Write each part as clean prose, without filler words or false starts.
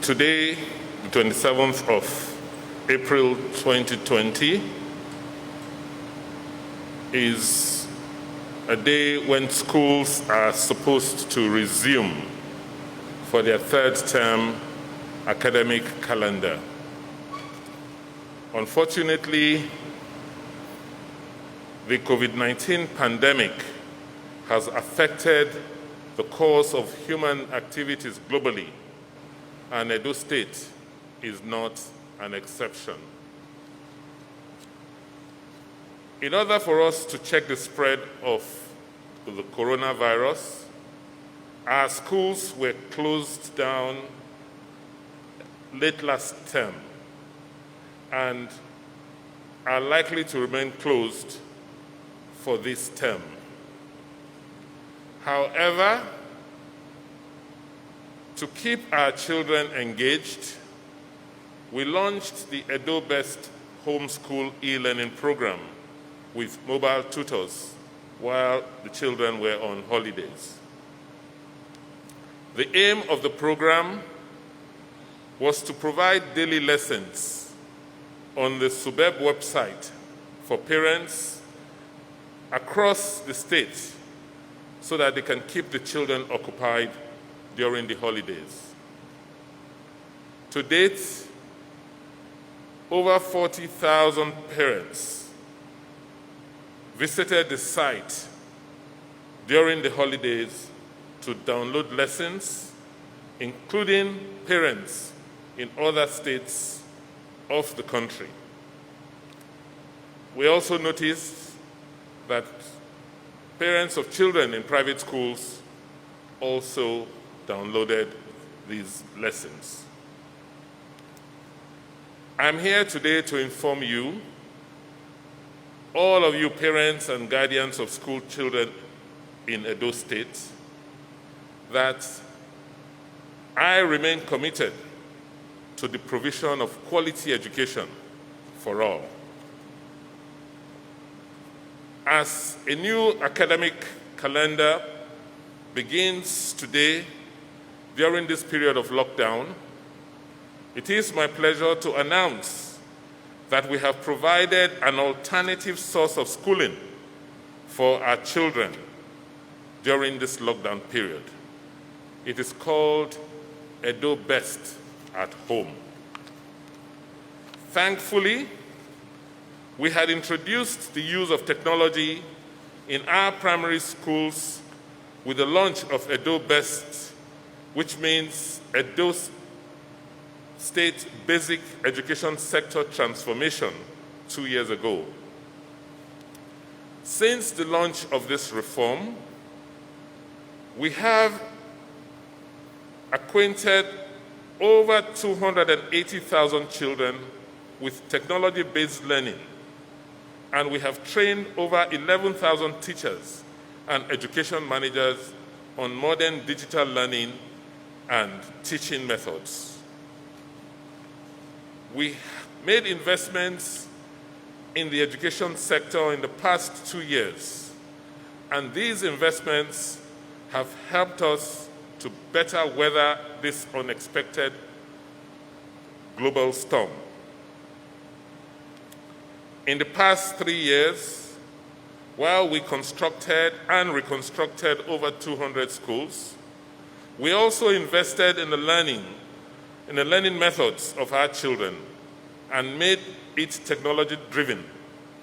Today, the 27th of April 2020, is a day when schools are supposed to resume for their third term academic calendar. Unfortunately, the COVID-19 pandemic has affected the course of human activities globally, and Edo State is not an exception. In order for us to check the spread of the coronavirus, our schools were closed down late last term and are likely to remain closed for this term. However, to keep our children engaged, we launched the Edo Best Homeschool e-learning program with mobile tutors while the children were on holidays. The aim of the program was to provide daily lessons on the SUBEB website for parents across the state so that they can keep the children occupied during the holidays. To date, over 40,000 parents visited the site during the holidays to download lessons, including parents in other states of the country. We also noticed that parents of children in private schools also downloaded these lessons. I'm here today to inform you, all of you parents and guardians of school children in Edo State, that I remain committed to the provision of quality education for all. As a new academic calendar begins today, during this period of lockdown, it is my pleasure to announce that we have provided an alternative source of schooling for our children during this lockdown period. It is called Edo Best at Home. Thankfully, we had introduced the use of technology in our primary schools with the launch of Edo Best, which means Edo State Basic Education Sector Transformation 2 years ago. Since the launch of this reform, we have acquainted over 280,000 children with technology-based learning, and we have trained over 11,000 teachers and education managers on modern digital learning and teaching methods. We made investments in the education sector in the past 2 years, and these investments have helped us to better weather this unexpected global storm. In the past 3 years, while we constructed and reconstructed over 200 schools, we also invested in the learning methods of our children and made it technology-driven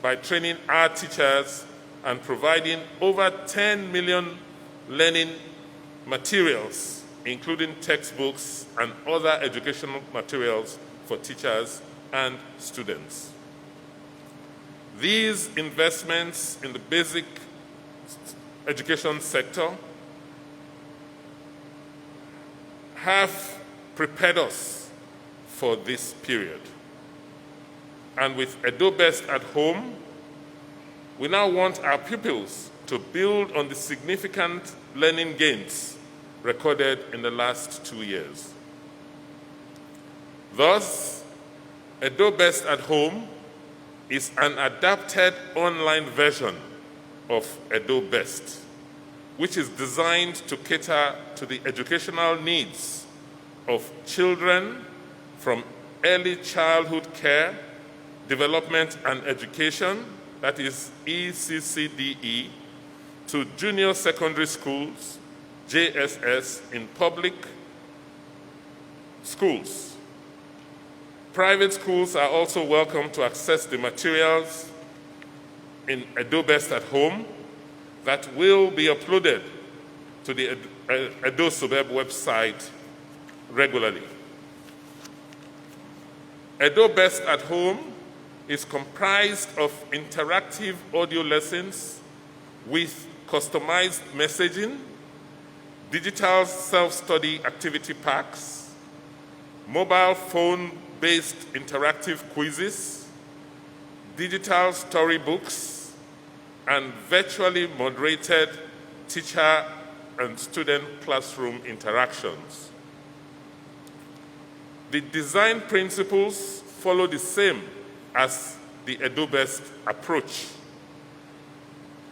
by training our teachers and providing over 10 million learning materials, including textbooks and other educational materials for teachers and students. These investments in the basic education sector have prepared us for this period. And with Edo Best at Home, we now want our pupils to build on the significant learning gains recorded in the last 2 years. Thus, Edo Best at Home is an adapted online version of Edo Best, which is designed to cater to the educational needs of children from early childhood care, development and education, that is ECCDE, to junior secondary schools, JSS, in public schools. Private schools are also welcome to access the materials in Edo Best at Home that will be uploaded to the Edo Subeb website regularly. Edo Best at Home is comprised of interactive audio lessons with customized messaging, digital self-study activity packs, mobile phone-based interactive quizzes, digital storybooks, and virtually moderated teacher and student classroom interactions. The design principles follow the same as the Edo Best approach,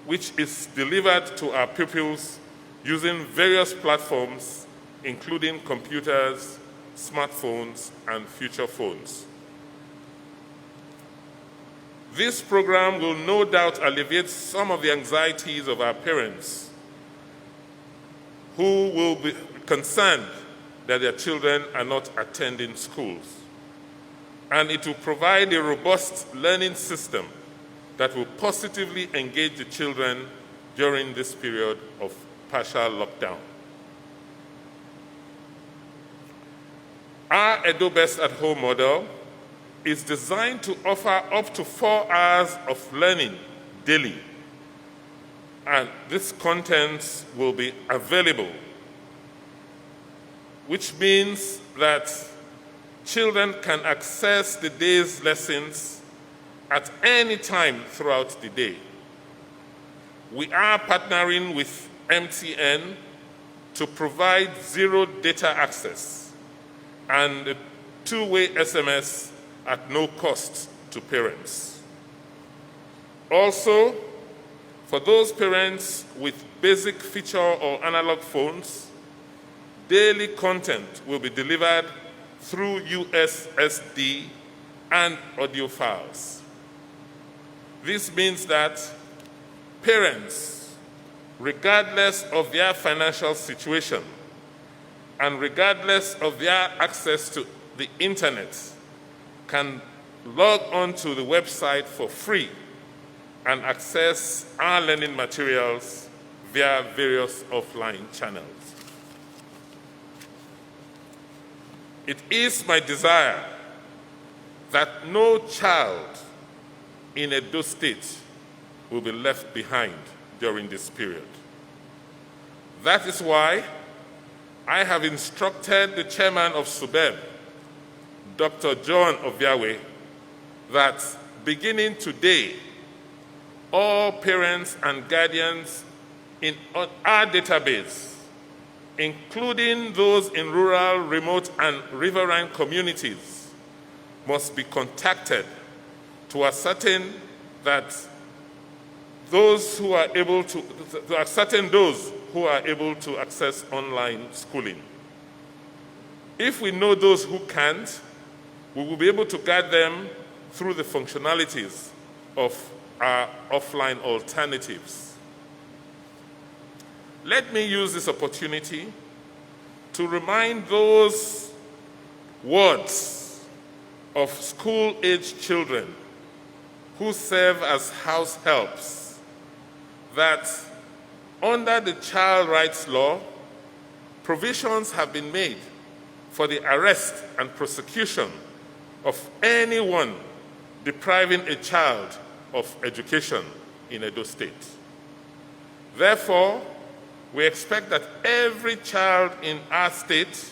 which is delivered to our pupils using various platforms, including computers, smartphones, and feature phones. This program will no doubt alleviate some of the anxieties of our parents who will be concerned that their children are not attending schools. And it will provide a robust learning system that will positively engage the children during this period of partial lockdown. Our Edo Best at Home model is designed to offer up to 4 hours of learning daily. And this content will be available, which means that children can access the day's lessons at any time throughout the day. We are partnering with MTN to provide zero data access and a two-way SMS at no cost to parents. Also, for those parents with basic feature or analog phones, daily content will be delivered through USSD and audio files. This means that parents, regardless of their financial situation and regardless of their access to the internet, can log on to the website for free and access our learning materials via various offline channels. It is my desire that no child in Edo State will be left behind during this period. That is why I have instructed the chairman of SUBEB, Dr. John Obiawe, that beginning today, all parents and guardians in our database, including those in rural, remote, and riverine communities, must be contacted to ascertain that those who are able to access online schooling. If we know those who can't, we will be able to guide them through the functionalities of our offline alternatives. Let me use this opportunity to remind those wards of school-age children who serve as house helps that under the Child Rights Law, provisions have been made for the arrest and prosecution of anyone depriving a child of education in Edo State. Therefore, we expect that every child in our state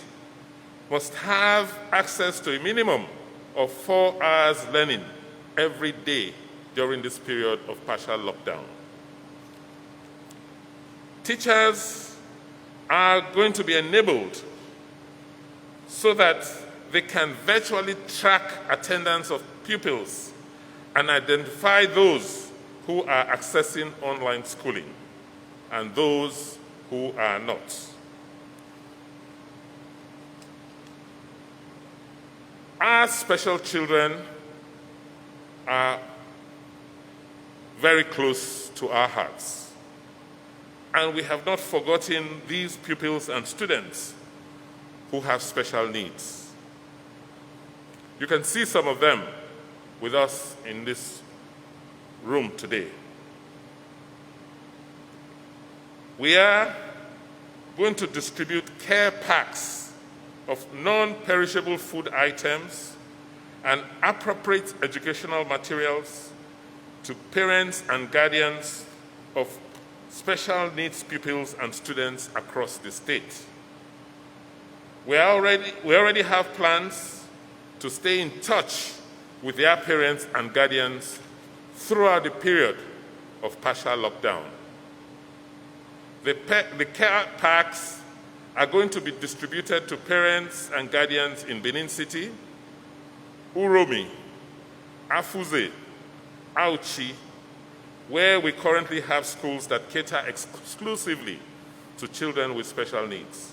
must have access to a minimum of 4 hours learning every day during this period of partial lockdown. Teachers are going to be enabled so that they can virtually track attendance of pupils and identify those who are accessing online schooling and those who are not. Our special children are very close to our hearts, and we have not forgotten these pupils and students who have special needs. You can see some of them with us in this room today. We are going to distribute care packs of non-perishable food items and appropriate educational materials to parents and guardians of special needs pupils and students across the state. We already have plans to stay in touch with their parents and guardians throughout the period of partial lockdown. The care packs are going to be distributed to parents and guardians in Benin City, Uromi, Afuze, Auchi, where we currently have schools that cater exclusively to children with special needs.